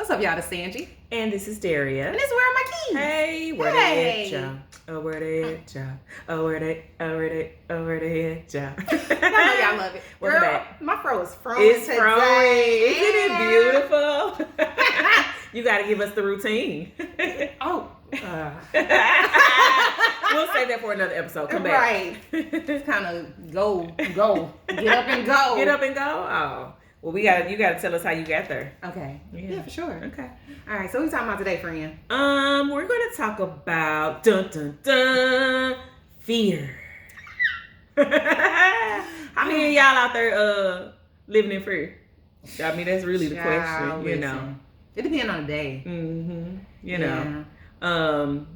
What's up, y'all? This is Angie. And this is Daria. And this is Where Are My Keys? Hey, where they at, y'all? Oh, where they at, y'all? Oh, where they at, y'all? I know y'all love it. Welcome Girl, back. my fro is frowing It's today. growing. Isn't it beautiful? You got to give us the routine. Oh. We'll save that for another episode. Come back. Right. Just kind of go. Get up and go. Get up and go? Oh. Well, you gotta tell us how you got there. Okay. Yeah, for sure. Okay. All right. So what are we talking about today, friend? We're gonna talk about fear. How many of y'all out there living in fear? I mean, that's really the question. You know, it depends on the day. Mm-hmm. You know.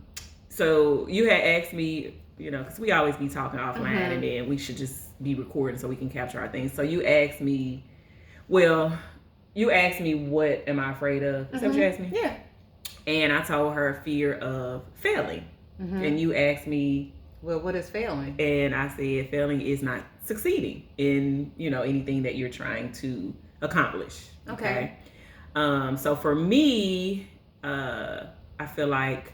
So you had asked me, you know, because we always be talking offline, and then we should just be recording so we can capture our things. So you asked me. Well, you asked me, what am I afraid of? Is that what you asked me? Yeah. And I told her fear of failing. And you asked me, well, what is failing? And I said failing is not succeeding in, you know, anything that you're trying to accomplish. Okay. So for me, I feel like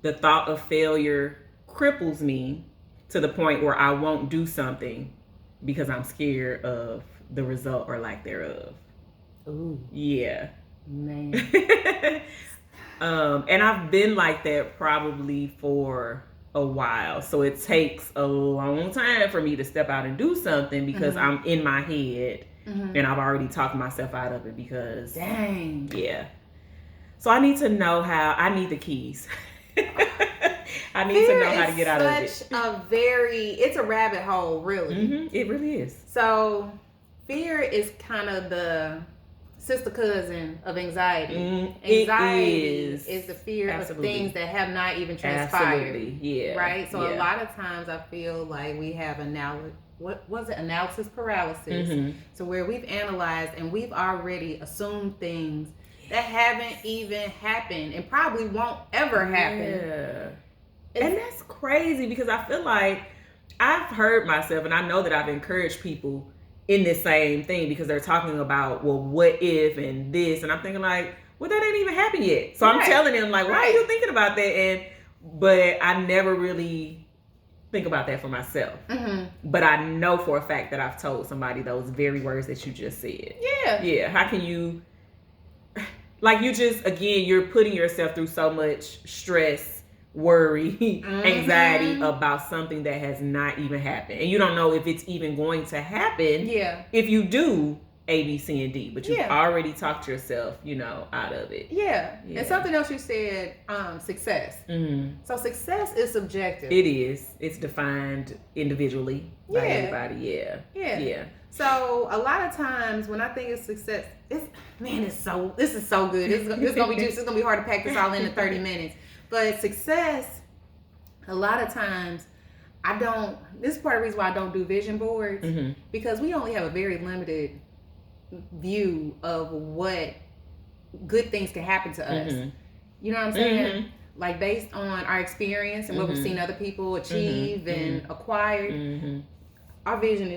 the thought of failure cripples me to the point where I won't do something because I'm scared of the result or lack thereof. Ooh. Yeah. Man. And I've been like that probably for a while. So it takes a long time for me to step out and do something because I'm in my head and I've already talked myself out of it because... Dang. Yeah. So I need to know how... I need the keys. I need to know how to get out of it. It's a rabbit hole, really. It really is. So... fear is kind of the sister cousin of anxiety. Anxiety is the fear of things that have not even transpired. Absolutely. Yeah. Right? So a lot of times I feel like we have analysis paralysis. So where we've analyzed and we've already assumed things that haven't even happened and probably won't ever happen. Yeah. And that's crazy because I feel like I've heard myself and I know that I've encouraged people in this same thing because they're talking about, well, what if and this, and I'm thinking like, well, that ain't even happened yet. So I'm telling them like, why are you thinking about that? But I never really think about that for myself. But I know for a fact that I've told somebody those very words that you just said. Yeah. How can you, like, you just, again, you're putting yourself through so much stress, worry, anxiety about something that has not even happened, and you don't know if it's even going to happen. If you do A, B, C, and D, but you've already talked yourself, you know, out of it. And something else you said, success. So success is subjective. It is. It's defined individually by everybody. Yeah. So a lot of times when I think of success, this is so good. This is gonna be juicy. It's gonna be hard to pack this all in 30 minutes. But success, a lot of times, this is part of the reason why I don't do vision boards, because we only have a very limited view of what good things can happen to us. You know what I'm saying? Like based on our experience and what we've seen other people achieve and acquire, our vision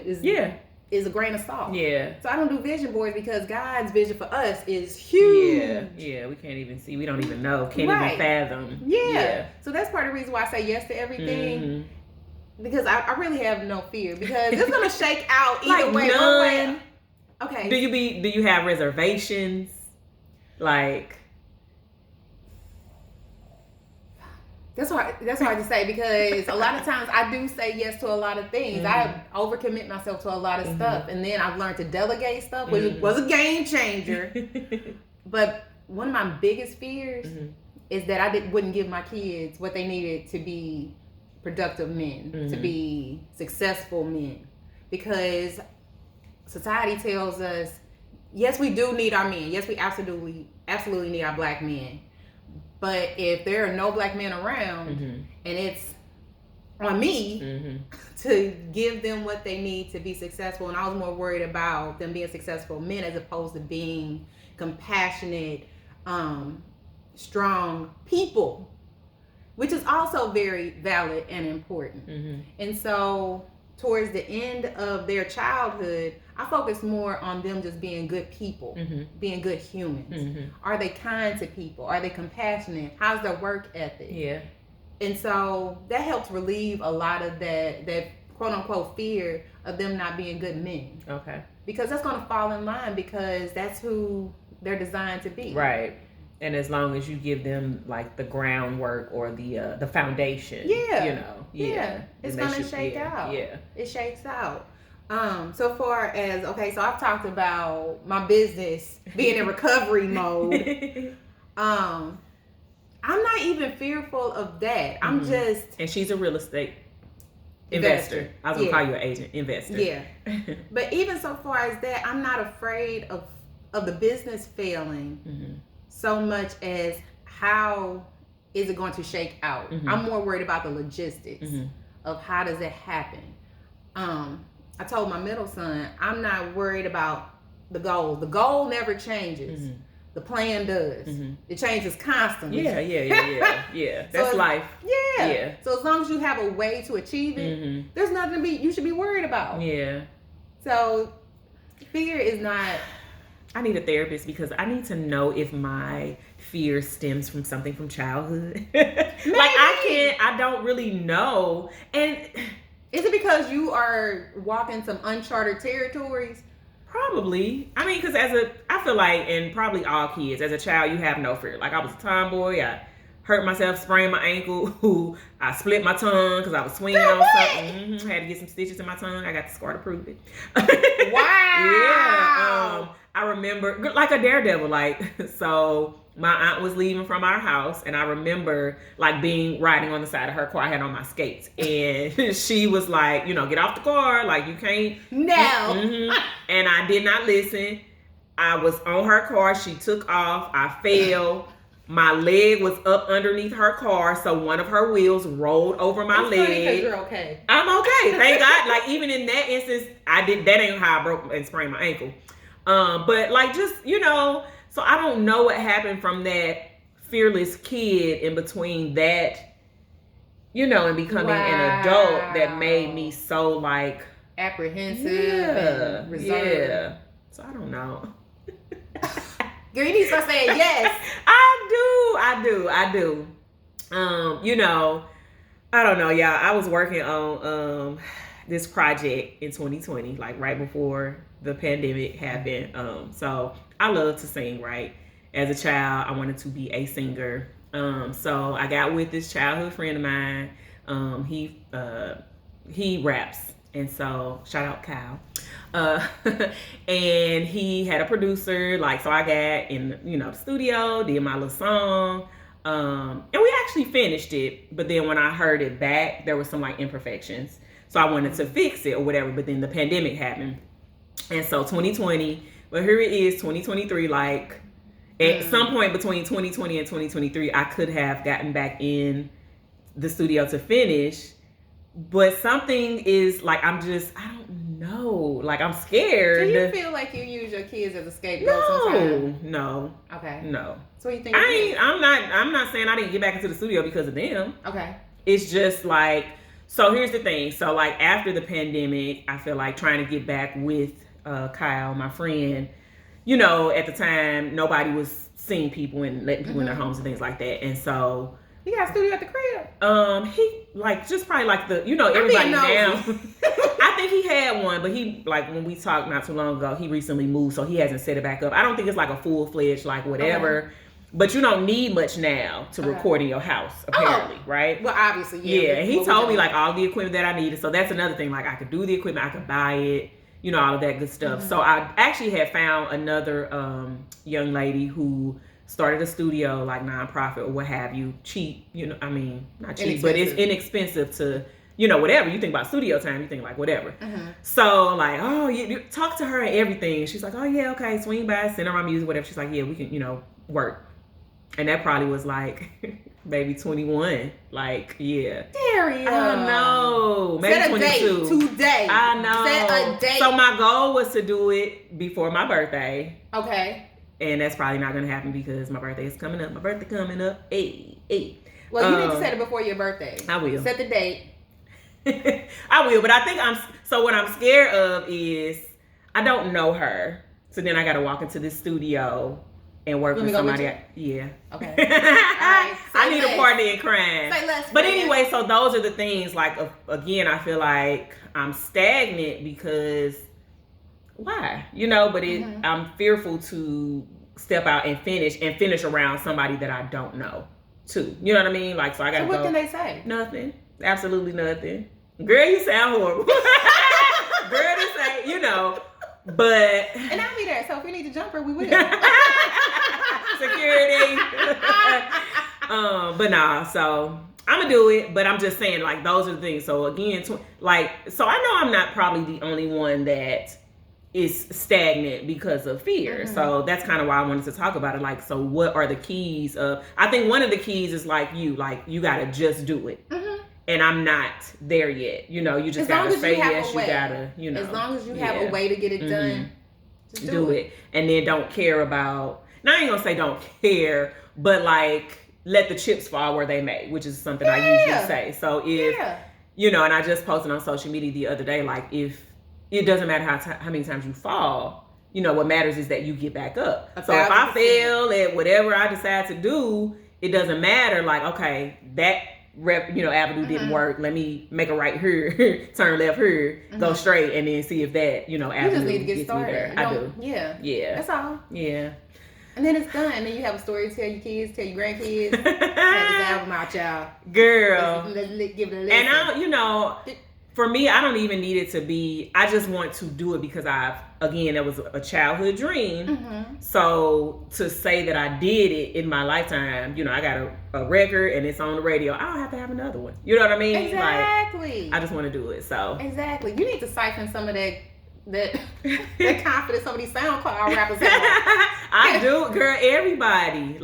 is a grain of salt. So I don't do vision boards because God's vision for us is huge. We can't even see. We don't even know. Can't even fathom. So that's part of the reason why I say yes to everything. Because I really have no fear because it's gonna shake out either way. One way. Okay. Do you have reservations? Like, That's hard to say because a lot of times I do say yes to a lot of things. I overcommit myself to a lot of stuff, and then I've learned to delegate stuff, which was a game changer. But one of my biggest fears is that I wouldn't give my kids what they needed to be productive men, to be successful men, because society tells us, yes, we do need our men. Yes, we absolutely need our black men. But if there are no black men around, and it's on me to give them what they need to be successful, and I was more worried about them being successful men as opposed to being compassionate, strong people, which is also very valid and important. And so towards the end of their childhood, I focus more on them just being good people, being good humans. Are they kind to people? Are they compassionate? How's their work ethic? Yeah. And so that helps relieve a lot of that quote unquote fear of them not being good men. Okay. Because that's going to fall in line because that's who they're designed to be. Right. And as long as you give them like the groundwork or the foundation, it's gonna shake out. Yeah, it shakes out. So far as so I've talked about my business being in recovery mode. I'm not even fearful of that. I'm just, and she's a real estate investor. I was gonna call you an agent, investor. Yeah, but even so far as that, I'm not afraid of the business failing. So much as how is it going to shake out. I'm more worried about the logistics of how does it happen. I told my middle son, I'm not worried about the goal. The goal never changes. The plan does. It changes constantly. Yeah. That's life. Yeah. So as long as you have a way to achieve it, there's nothing you should be worried about. Yeah. So fear is not... I need a therapist because I need to know if my fear stems from something from childhood. I don't really know. And is it because you are walking some uncharted territories? Probably. I mean, because I feel like, and probably all kids, as a child, you have no fear. Like, I was a tomboy. I hurt myself, sprained my ankle. I split my tongue because I was swinging on something. Had to get some stitches in my tongue. I got the scar to prove it. Wow. I remember, like a daredevil, so my aunt was leaving from our house, and I remember, riding on the side of her car. I had on my skates, and she was like, get off the car, you can't. No. And I did not listen. I was on her car. She took off. I fell. My leg was up underneath her car, so one of her wheels rolled over my leg. Funny 'cause you're okay. I'm okay, thank God. Even in that instance, that ain't how I broke and sprained my ankle. But so I don't know what happened from that fearless kid in between that, and becoming an adult that made me so apprehensive and reserved. Yeah. So I don't know. Girl, you need to start saying yes. I do. I don't know, y'all. I was working on this project in 2020, right before the pandemic happened. So I love to sing, right? As a child, I wanted to be a singer. So I got with this childhood friend of mine. He raps, and so shout out Kyle. And he had a producer, so I got in, the studio, did my little song, and we actually finished it. But then when I heard it back, there was some imperfections, so I wanted to fix it or whatever. But then the pandemic happened, and so 2020. But here it is, 2023. At some point between 2020 and 2023, I could have gotten back in the studio to finish. But something is I don't know. I'm scared. Do you feel like you use your kids as a scapegoat sometimes? No. Okay. No. So you think I'm not saying I didn't get back into the studio because of them. Okay. It's just so here's the thing. So after the pandemic, I feel like trying to get back with Kyle, my friend, at the time nobody was seeing people and letting people in their homes and things like that. And so he got a studio at the crib. He just probably everybody now. I think he had one, but he when we talked not too long ago, he recently moved, so he hasn't set it back up. I don't think it's a full-fledged whatever. Okay. But you don't need much now to record in your house, apparently, right? Well, obviously, yeah. Yeah, he told me all the equipment that I needed, so that's another thing. I could do the equipment, I could buy it, all of that good stuff. So I actually had found another young lady who started a studio, nonprofit or what have you, cheap, not cheap, but it's inexpensive to, whatever. You think about studio time, you think whatever. So you talk to her and everything. She's like, oh yeah, okay, swing by, send her my music, whatever. She's like, yeah, we can, work. And that probably was maybe 21. Yeah. Daria. I know. Maybe set 22. A date today. I know. Set a date. So my goal was to do it before my birthday. Okay. And that's probably not going to happen because my birthday is coming up. Hey. Well, you need to set it before your birthday. I will. Set the date. I will. But I think what I'm scared of is I don't know her. So then I got to walk into this studio and work with somebody. Yeah. Okay. I need a partner in crime. Say less. But anyway, so those are the things. Like again, I feel like I'm stagnant because why? But I'm fearful to step out and finish around somebody that I don't know too. You know what I mean? Like, so I got to go. What can they say? Nothing. Absolutely nothing. Girl, you sound horrible. Girl, they say, but. And I'll be there. So if we need to jump her, we will. Security. But nah, so I'm gonna do it, but I'm just saying, like, those are the things. So again, so I know I'm not probably the only one that is stagnant because of fear. Mm-hmm. So that's kind of why I wanted to talk about it. Like, so what are the keys of, I think one of the keys is like you gotta just do it. Mm-hmm. And I'm not there yet. You just gotta say yes, you gotta, As long as you have a way to get it done, just do it. And then don't care about, now I ain't gonna say don't care, but like, let the chips fall where they may, which is something I usually say. So if, and I just posted on social media the other day, like, if it doesn't matter how many times you fall, what matters is that you get back up. So if I fail at whatever I decide to do, it doesn't matter. Like, okay, that avenue didn't work. Let me make a right here, turn left here, go straight, and then see if that, avenue you just need to get gets started. me there. I do. Yeah. That's all. Yeah. And then it's done. And then you have a story to tell your kids, tell your grandkids. Have this album out, y'all. Girl. Let's give it a listen. And for me, I don't even need it to be, I just want to do it because that was a childhood dream. Mm-hmm. So to say that I did it in my lifetime, I got a record and it's on the radio. I don't have to have another one. You know what I mean? Exactly. Like, I just want to do it. So exactly. You need to siphon some of that confidence some of these SoundCloud rappers have. I do, girl. Everybody.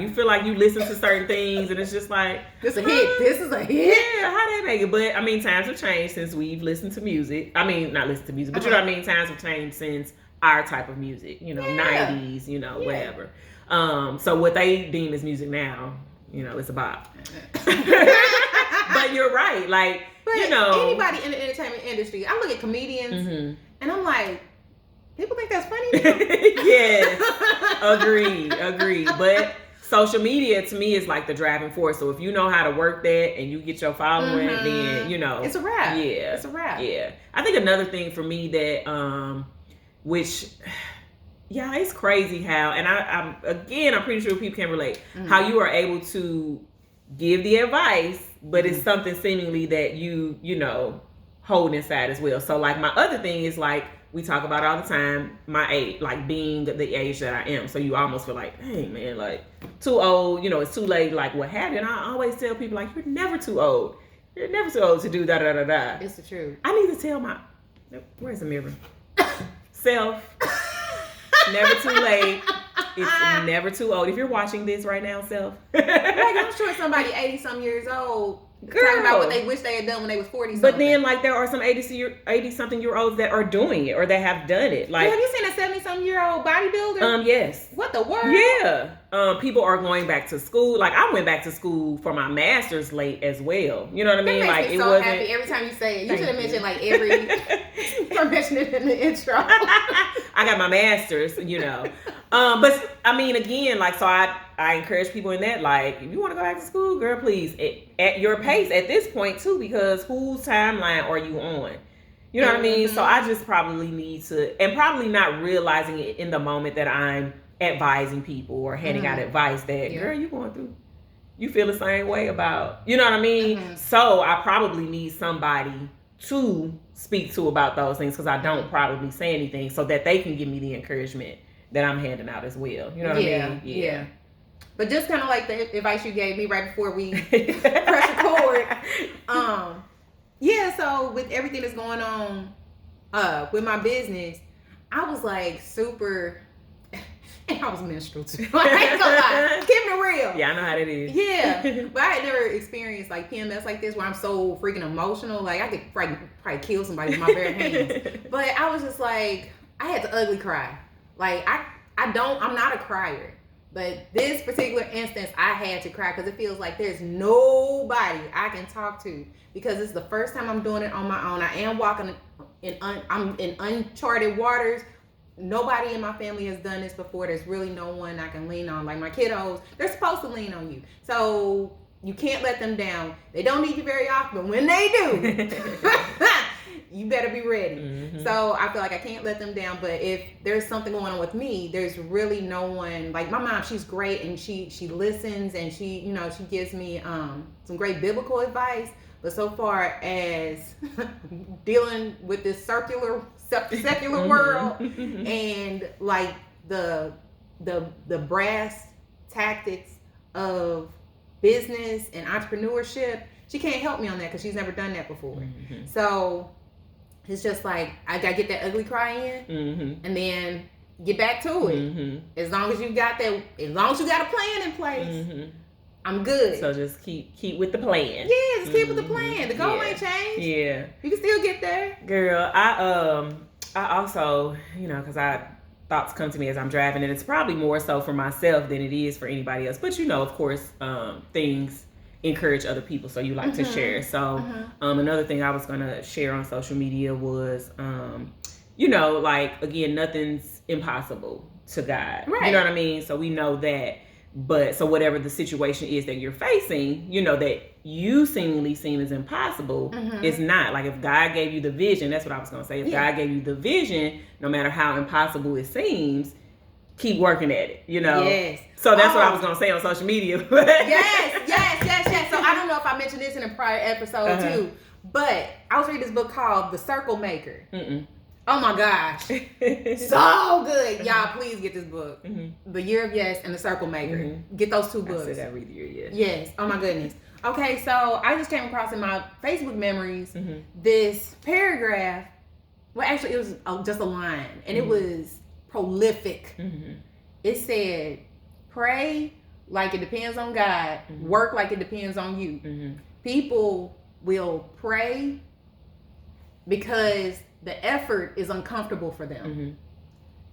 You feel like you listen to certain things and it's just like, this a hit. This is a hit. Yeah, how they make it? But I mean, times have changed since we've listened to music. I mean, not listened to music, but you know what I mean. Times have changed since our type of music. 90s. Whatever. So what they deem as music now, it's a bop. But you're right. Like. But anybody in the entertainment industry, I look at comedians and I'm like, people think that's funny now? Yes. Agreed. But social media to me is like the driving force. So if you know how to work that and you get your following, then it's a wrap. Yeah. It's a wrap. Yeah. I think another thing for me that it's crazy how, and I'm pretty sure people can relate, how you are able to give the advice, but it's something seemingly that you hold inside as well. So like my other thing is like we talk about all the time, my age, like being the age that I am. So you almost feel like, hey man, like too old, it's too late, like what have you. And I always tell people like, you're never too old. You're never too old to do da da da da. It's the truth. I need to tell where's the mirror? Self. Never too late. It's never too old. If you're watching this right now, self. I'm sure somebody 80-some years old talking about what they wish they had done when they was 40-something. But then, like, there are some 80-something year olds that are doing it or that have done it. Like, have you seen a 70-some-year-old bodybuilder? Yes. What the world? Yeah. People are going back to school. Like, I went back to school for my master's late as well. You know what I mean? That makes me so happy every time you say it. You should have mentioned like every mention it in the intro. I got my master's, but I mean, again, like, so I encourage people in that, like, if you want to go back to school, girl, please, at your pace at this point too, because whose timeline are you on? You know what I mean? So I just probably need to, and probably not realizing it in the moment that I'm advising people or handing out advice that, girl, you feel the same way about, you know what I mean? So I probably need somebody to speak to about those things because I don't probably say anything so that they can give me the encouragement that I'm handing out as well. You know what I mean? Yeah. But just kind of like the advice you gave me right before we press record. So with everything that's going on with my business, I was like super, and I was menstrual too. I ain't gonna lie. Keeping it real. Yeah, I know how that is. Yeah. But I had never experienced like PMS like this where I'm so freaking emotional. Like I could probably kill somebody with my bare hands. But I was just like, I had to ugly cry. Like I'm not a crier. But this particular instance, I had to cry because it feels like there's nobody I can talk to because it's the first time I'm doing it on my own. I am walking I'm in uncharted waters. Nobody in my family has done this before. There's really no one I can lean on. Like my kiddos, they're supposed to lean on you. So you can't let them down. They don't need you very often, but when they do, you better be ready. Mm-hmm. So I feel like I can't let them down. But if there's something going on with me, there's really no one. Like my mom, she's great, and she listens, and she gives me some great biblical advice. But so far as dealing with this secular world and like the brass tactics of business and entrepreneurship, she can't help me on that because she's never done that before. Mm-hmm. So it's just like I gotta get that ugly cry in, and then get back to it. Mm-hmm. As long as you got a plan in place, I'm good. So just keep with the plan. Yeah, just keep with the plan. The goal ain't changed. Yeah, you can still get there. Girl, I also, because thoughts come to me as I'm driving, and it's probably more so for myself than it is for anybody else. But of course, things encourage other people, so you like to share. So another thing I was gonna share on social media was like, again, nothing's impossible to God. Right. You know what I mean? So we know that. But so whatever the situation is that you're facing, that you seemingly seem as impossible, it's not. Like if God gave you the vision, that's what I was going to say. If God gave you the vision, no matter how impossible it seems, keep working at it, Yes. So that's what I was going to say on social media. yes. So I don't know if I mentioned this in a prior episode too, but I was reading this book called The Circle Maker. Oh my gosh. So good. Y'all, please get this book. The Year of Yes and The Circle Maker. Get those two books. I said every year, yes. Yes. Oh my goodness. Okay, so I just came across in my Facebook memories this paragraph. Well, actually, it was just a line, and it was prolific. It said, pray like it depends on God, work like it depends on you. People will pray because the effort is uncomfortable for them.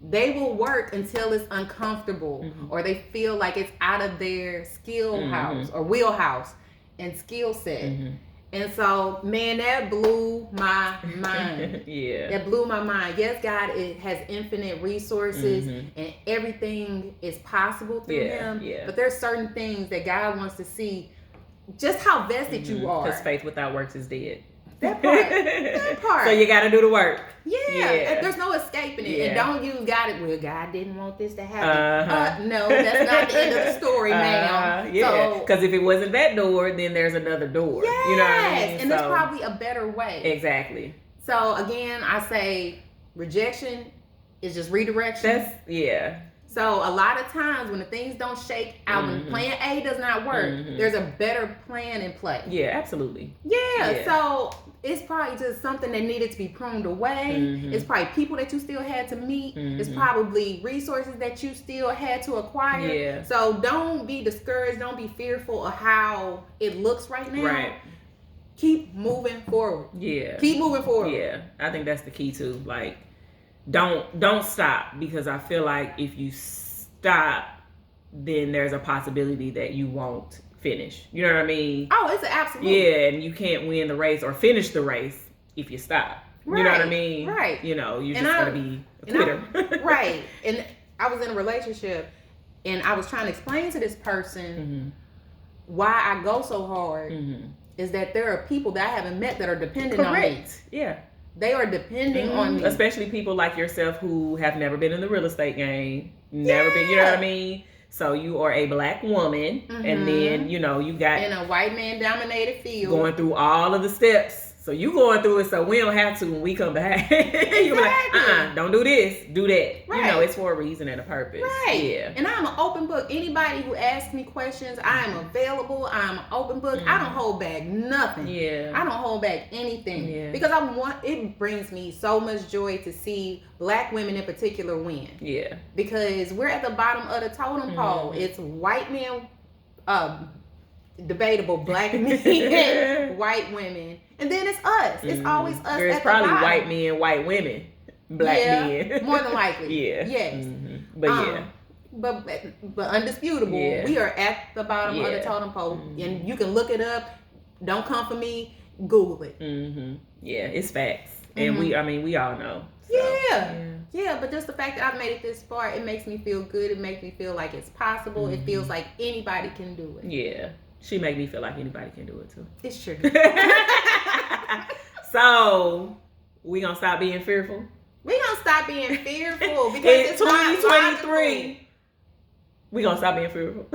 They will work until it's uncomfortable or they feel like it's out of their skill house or wheelhouse and skill set. And so, man, that blew my mind. That blew my mind. Yes, God, it has infinite resources and everything is possible through him. But there's certain things that God wants to see just how vested you are. Because faith without works is dead. That part. So you got to do the work. Yeah. There's no escaping it. And don't use God. Well, God didn't want this to happen. No, that's not the end of the story, ma'am. Because if it wasn't that door, then there's another door. Yes. You know what I mean? And there's probably a better way. Exactly. So again, I say rejection is just redirection. So a lot of times when the things don't shake out, when plan A does not work, there's a better plan in play. Yeah, absolutely. So it's probably just something that needed to be pruned away. It's probably people that you still had to meet. It's probably resources that you still had to acquire. So don't be discouraged. Don't be fearful of how it looks right now. Keep moving forward. Keep moving forward. I think that's the key too. Like, don't stop, because I feel like if you stop, then there's a possibility that you won't finish. You know what I mean? Oh, it's an absolute. Yeah, and you can't win the race or finish the race if you stop. You know what I mean? You're just gonna be a quitter. And I was in a relationship, and I was trying to explain to this person why I go so hard is that there are people that I haven't met that are dependent on me. They are depending on me. Especially people like yourself who have never been in the real estate game. Never been, you know what I mean? So you are a black woman, and then, you got... in a white man dominated field. Going through all of the steps. So you going through it, so we don't have to when we come back. You're like, don't do this, do that. It's for a reason and a purpose. And I'm an open book. Anybody who asks me questions, I am available. I'm an open book. I don't hold back nothing. I don't hold back anything. Because it brings me so much joy to see black women in particular win. Because we're at the bottom of the totem pole. It's white men, debatable black men, white women, and then it's us. It's always us. There's probably white men, white women, black men. More than likely. Yes. But undisputable, we are at the bottom of the totem pole, and you can look it up. Don't come for me. Google it. Yeah, it's facts. And we all know. So, yeah, but just the fact that I've made it this far, it makes me feel good. It makes me feel like it's possible. It feels like anybody can do it. Yeah. She make me feel like anybody can do it too. It's true. So, we gonna stop being fearful? We gonna stop being fearful because in it's 2023. We gonna stop being fearful.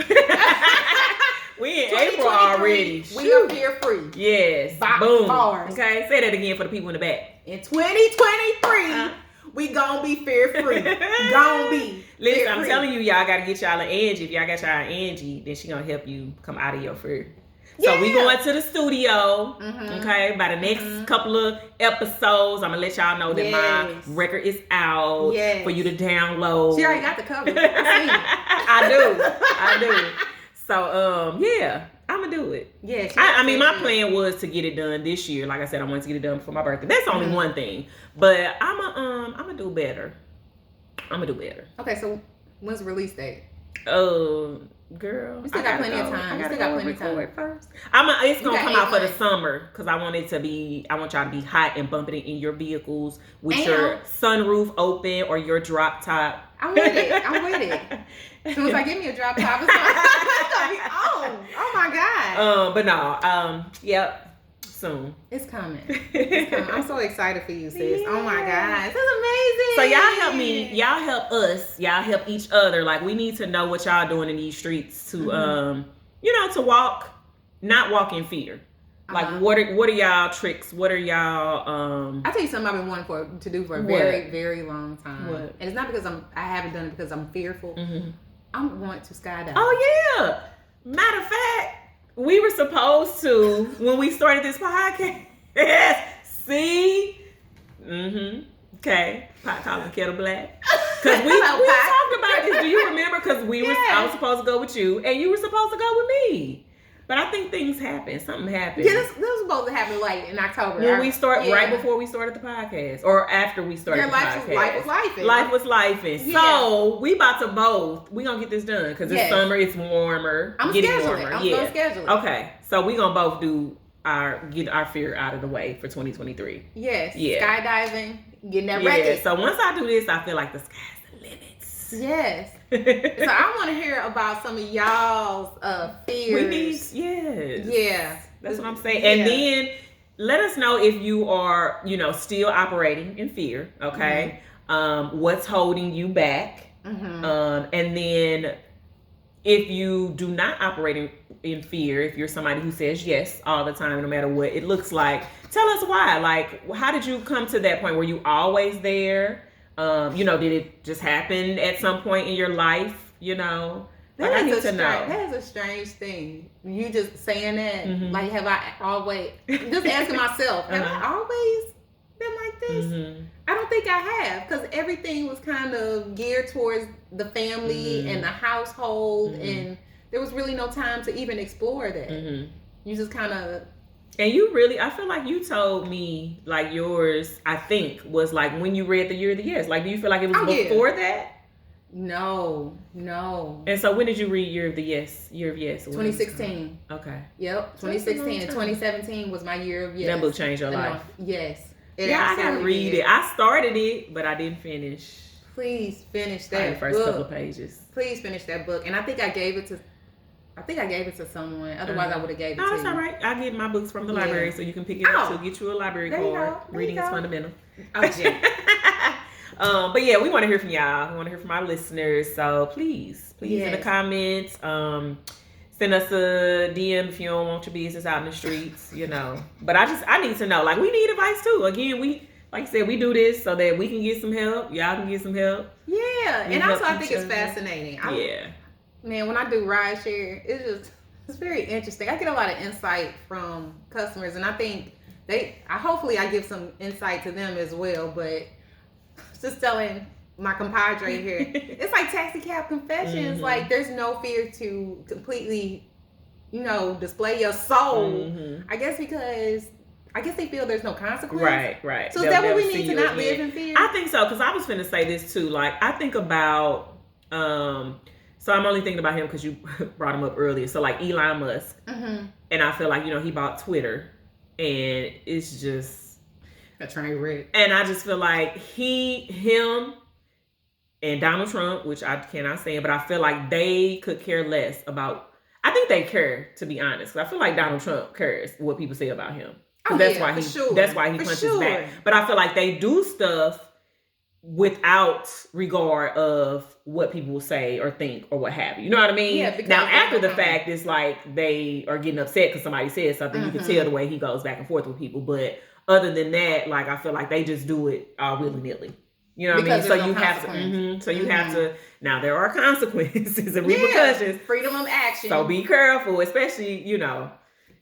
We in April already. We are fear free. Yes. Boom. Bars. Okay. Say that again for the people in the back. In 2023, we gonna be fear free. Gonna be. Listen, I'm telling you, y'all gotta get y'all an Angie. If y'all got y'all an Angie, then she gonna help you come out of your fear. So we going to the studio, okay? By the next couple of episodes, I'm gonna let y'all know that my record is out for you to download. She already got the cover. I do. So I'm gonna do it. Yeah. I mean, my plan was to get it done this year. Like I said, I wanted to get it done before my birthday. That's only one thing, but I'm gonna do better. Okay, so when's the release date? Girl, we still got plenty of time. We still got plenty of time. First, it's gonna come out for the summer because I want y'all to be hot and bumping it in your vehicles with your sunroof open or your drop top. I'm with it. As soon as I give me a drop top, it's gonna be on. Oh my god. But no. Yep. Soon. It's coming. I'm so excited for you, sis. Oh my god, this is amazing. So y'all help me. Y'all help us. Y'all help each other. Like, we need to know what y'all doing in these streets to to not walk in fear. Like, what are y'all tricks? What are y'all I'll tell you something I've been wanting to do for a very, very long time. What? And it's not because I haven't done it because I'm fearful. I want to skydive. Oh yeah. Matter of fact, we were supposed to when we started this podcast. See? Okay. Pot calling kettle black. Because we talked about this. Do you remember? Because I was supposed to go with you and you were supposed to go with me. But I think things happened. Something happened. Yeah, this was supposed to happen like in October. When we right before we started the podcast. Or after we started the podcast. Life was lifing. Yeah. So we about to we gonna get this done. Because it's summer, it's warmer. I'm scheduling. I'm gonna schedule it. Okay. So we gonna both get our fear out of the way for 2023. Yes. Yeah. Skydiving, getting that record. So once I do this, I feel like the sky's the limits. Yes. So I want to hear about some of y'all's fears. Yeah. That's what I'm saying. And then let us know if you are, still operating in fear. Okay. What's holding you back? And then if you do not operate in fear, if you're somebody who says yes all the time, no matter what it looks like, tell us why. Like, how did you come to that point? Were you always there? Did it just happen at some point in your life? I need to know. That is a strange thing. You just saying that, like, have I always, just asking myself, have I always been like this? I don't think I have, because everything was kind of geared towards the family and the household, and there was really no time to even explore that. You just kind of... And you really, I feel like you told me, like, yours, I think, was like when you read The Year of the Yes. Like, do you feel like it was before that? No. And so when did you read Year of Yes? 2016. Okay. Yep, 2016 and 2017 was my Year of Yes. That book changed your life. Yes. I gotta read it. I started it, but I didn't finish. Please finish that first book. Couple of pages. Please finish that book. And I think I gave it to someone. Otherwise, I would have gave it to you. No, it's all right. I get my books from the library, so you can pick it up. So get you a library card. Reading is fundamental. But yeah, we want to hear from y'all. We want to hear from our listeners. So please in the comments, send us a DM if you don't want your business out in the streets. But I need to know. Like, we need advice too. Again, like I said, we do this so that we can get some help. Y'all can get some help. Yeah, and also I think it's fascinating. Man, when I do rideshare, it's very interesting. I get a lot of insight from customers, and I think hopefully I give some insight to them as well. But just telling my compadre here, it's like taxi cab confessions. Like, there's no fear to completely, display your soul. I guess because they feel there's no consequence. Right. So is that what we need to not live in fear? I think so, because I was finna say this too. Like, I think about so I'm only thinking about him because you brought him up earlier. So, like, Elon Musk. And I feel like, he bought Twitter. And it's just... A train wreck. And I just feel like him, and Donald Trump, which I cannot stand, but I feel like they could care less about. I think they care, to be honest. I feel like Donald Trump cares what people say about him. That's why he punches back. But I feel like they do stuff without regard of what people will say or think or what have you. You know what I mean? Yeah, now, after the fact, it's like they are getting upset because somebody says something. You can tell the way he goes back and forth with people. But other than that, like, I feel like they just do it willy-nilly. You know what I mean? So you have to. So you have to. Now there are consequences and repercussions. Freedom of action. So be careful, especially you don't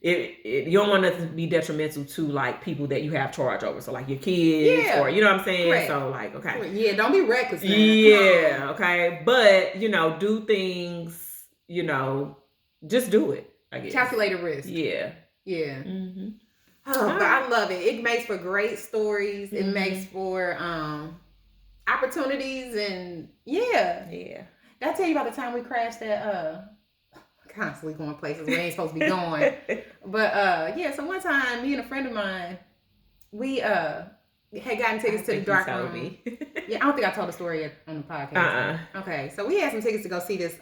want it to be detrimental to like people that you have charge over. So like your kids, or you know what I'm saying. Correct. So like okay, yeah, don't be reckless. Man. Yeah, okay, but do things. Just do it. I guess calculated risk. Yeah. Mm-hmm. Oh, but I love it. It makes for great stories. It makes for opportunities and Did I tell you about the time we crashed that constantly going places we ain't supposed to be going? But so one time me and a friend of mine, we had gotten tickets to the dark room. I don't think I told the story yet on the podcast. Okay, so we had some tickets to go see this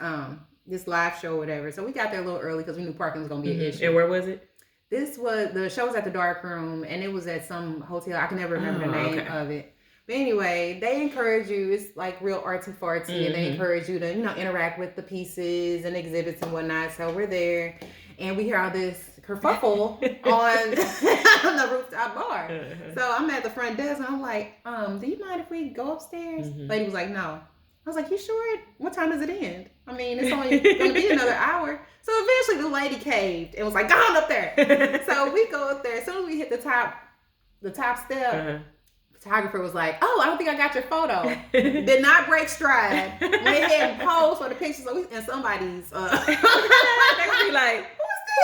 live show or whatever. So we got there a little early because we knew parking was gonna be an issue. And where was it? The show was at the dark room, and it was at some hotel. I can never remember the name of it. But anyway, they encourage you. It's like real artsy-fartsy, and they encourage you to, interact with the pieces and exhibits and whatnot. So we're there, and we hear all this kerfuffle on the rooftop bar. So I'm at the front desk, and I'm like, do you mind if we go upstairs? Lady was like, no. I was like, you sure? What time does it end? I mean, it's only going to be another hour. So eventually the lady caved and was like, go on up there. So we go up there. As soon as we hit the top step, photographer was like, oh, I don't think I got your photo. Did not break stride. Went ahead and posed for the picture. And somebody's they be like,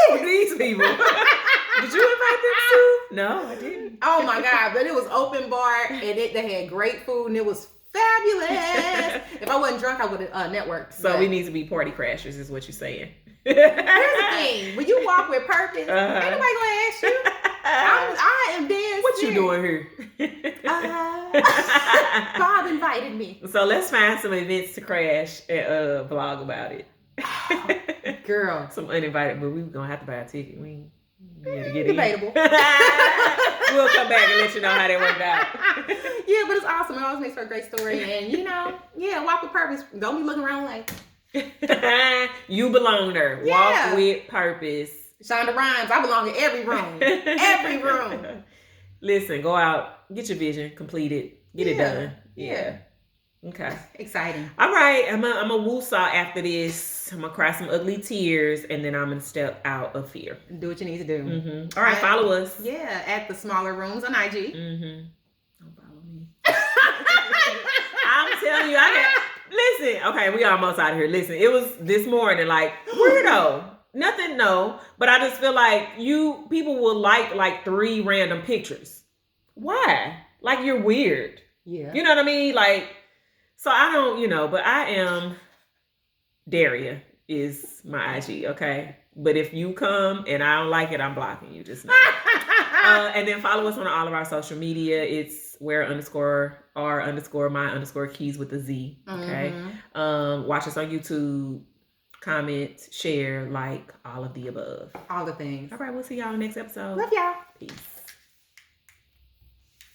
who's these people? Did you invite them too? No, I didn't. Oh my God. But it was open bar and they had great food and it was fabulous. If I wasn't drunk, I would have networked. So we need to be party crashers is what you're saying. Here's the thing. When you walk with purpose, ain't nobody gonna ask you. I am dead What serious. You doing here? Bob invited me. So let's find some events to crash and vlog about it. Girl. Some uninvited, but we're gonna have to buy a ticket. We gotta get debatable. We'll come back and let you know how that worked out. Yeah, but it's awesome. It always makes for a great story. And walk with purpose. Don't be looking around like you belong there. Yeah. Walk with purpose. Shonda Rhimes, I belong in every room. Every room. Listen, go out, get your vision, complete it, get it done. Yeah. Okay. Exciting. All right. I'm a woosah after this. I'm gonna cry some ugly tears, and then I'm gonna step out of fear. Do what you need to do. All right. Follow us. Yeah, at the Smaller Rooms on IG. Don't follow me. I'm telling you, listen. Okay, we almost out of here. Listen, it was this morning, like weirdo. Nothing, no. But I just feel like people will like 3 random pictures. Why? Like you're weird. Yeah. You know what I mean? Like. So I don't, but I am, Daria is my IG, okay? But if you come and I don't like it, I'm blocking you, just know. And then follow us on all of our social media. It's where_r_my_Keyz with a Z, okay? Watch us on YouTube, comment, share, like, all of the above. All the things. All right, we'll see y'all next episode. Love y'all. Peace.